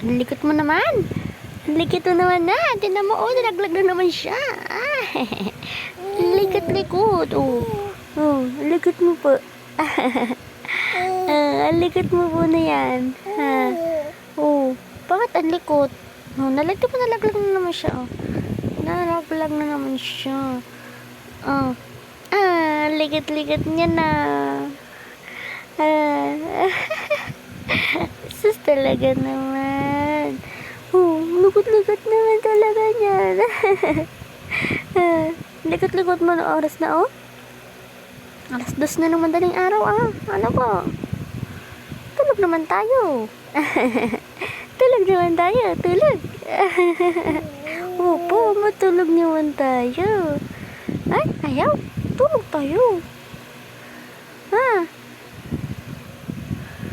Ang likot mo naman. Ang likot mo naman na. Tignan mo, oh, nalaglag na naman siya. Likot-likot. Oh, oh, likot mo po. Ang likot mo po na yan. Oh, bakit ang likot? Oh, nalaglag na naman siya. Oh. Nalaglag na naman siya. Oh. Likot-likot niya na. Sus talaga naman. Oh, likot-likot naman talaga niyan. Likot-likot mo na oras na, oh. Alas 2 na ng madaling araw, ah. Ano po? Tulog naman tayo. Tulog naman tayo. Tulog. Opo, matulog naman tayo. Ay, ayaw. Tulog tayo.